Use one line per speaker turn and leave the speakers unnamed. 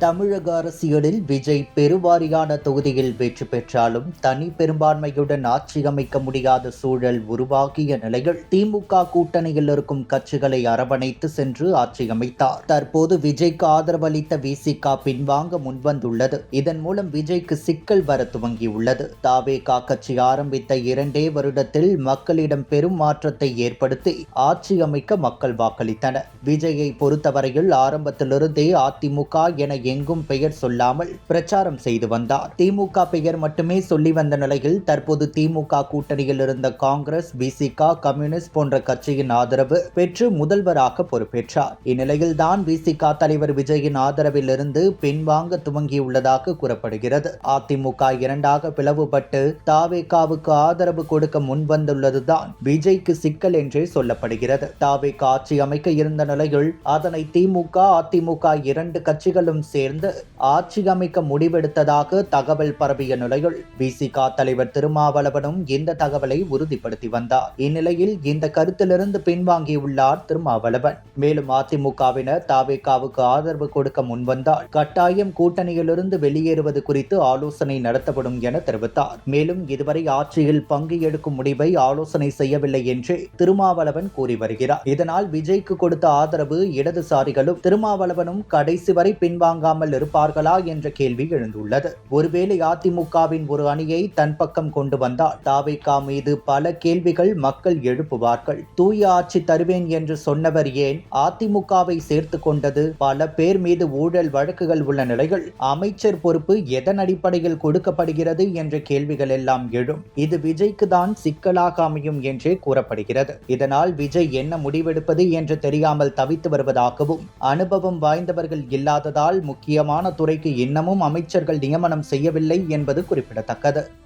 தமிழக அரசியலில் விஜய் பெருவாரியான தொகுதியில் வெற்றி பெற்றாலும் தனி பெரும்பான்மையுடன் ஆட்சி அமைக்க முடியாத சூழல் உருவாகிய நிலையில் திமுக கூட்டணியில் இருக்கும் கட்சிகளை அரவணைத்து சென்று ஆட்சி அமைத்தார். தற்போது விஜய்க்கு ஆதரவளித்த விசிக பின்வாங்க முன்வந்துள்ளது. இதன் மூலம் விஜய்க்கு சிக்கல் வர துவங்கியுள்ளது. தவேக கட்சி ஆரம்பித்த 2 வருடத்தில் மக்களிடம் பெரும் மாற்றத்தை ஏற்படுத்தி ஆட்சி அமைக்க மக்கள் வாக்களித்தனர். விஜயை பொறுத்தவரையில் ஆரம்பத்திலிருந்தே அதிமுக என எங்கும் பெயர் சொல்லாமல் பிரச்சாரம் செய்து வந்தார். திமுக பெயர் மட்டுமே சொல்லி வந்த நிலையில் தற்போது திமுக கூட்டணியில் இருந்த காங்கிரஸ், விசிக, கம்யூனிஸ்ட் போன்ற கட்சியின் ஆதரவு பெற்று முதல்வராக பொறுப்பேற்றார். இந்நிலையில் தான் விசிக தலைவர் விஜயின் ஆதரவில் இருந்து பின்வாங்க துவங்கியுள்ளதாக கூறப்படுகிறது. அதிமுக 2ஆக பிளவுபட்டு தவேகவுக்கு ஆதரவு கொடுக்க முன்வந்துள்ளதுதான் விஜய்க்கு சிக்கல் என்றே சொல்லப்படுகிறது. தவேக ஆட்சி அமைக்க இருந்த நிலையில் அதனை திமுக, அதிமுக 2 கட்சிகளும் சேர்ந்து ஆட்சி அமைக்க முடிவெடுத்ததாக தகவல் பரவிய நிலையில் விசிக தலைவர் திருமாவளவனும் இந்த தகவலை உறுதிப்படுத்தி வந்தார். இந்நிலையில் இந்த கருத்திலிருந்து பின்வாங்கியுள்ளார் திருமாவளவன். மேலும் அதிமுகவினர் தவேகவுக்கு ஆதரவு கொடுக்க முன்வந்தால் கட்டாயம் கூட்டணியிலிருந்து வெளியேறுவது குறித்து ஆலோசனை நடத்தப்படும் என தெரிவித்தார். மேலும் இதுவரை ஆட்சியில் பங்கு எடுக்கும் முடிவை ஆலோசனை செய்யவில்லை என்று திருமாவளவன் கூறி வருகிறார். இதனால் விஜய்க்கு கொடுத்த ஆதரவு இடதுசாரிகளும் திருமாவளவனும் கடைசி வரை பின்வாங்காமல் இருப்பார்களா என்ற கேள்வி எழுந்துள்ளது. ஒருவேளை அதிமுகவின் ஒரு அணியை தன் பக்கம் கொண்டு வந்தால் தவேக மீது பல கேள்விகள் மக்கள் எழுப்புவார்கள். தூய ஆட்சி தருவேன் என்று சொன்னவர் ஏன் அதிமுகவை சேர்த்து கொண்டது? பல பேர் மீது ஊழல் வழக்குகள் உள்ள நிலையில் அமைச்சர் பொறுப்பு எதன் அடிப்படையில் கொடுக்கப்படுகிறது என்ற கேள்விகள் எல்லாம் எழும். இது விஜய்க்கு தான் சிக்கலாக அமையும் என்றே கூறப்படுகிறது. இதனால் விஜய் என்ன முடிவெடுப்பது என்று தெரியாமல் தவித்து வருவதாகவும், அனுபவம் வாய்ந்தவர்கள் இல்லாததால் முக்கியமான துறைக்கு இன்னமும் அமைச்சர்கள் நியமனம் செய்யவில்லை என்பது குறிப்பிடத்தக்கது.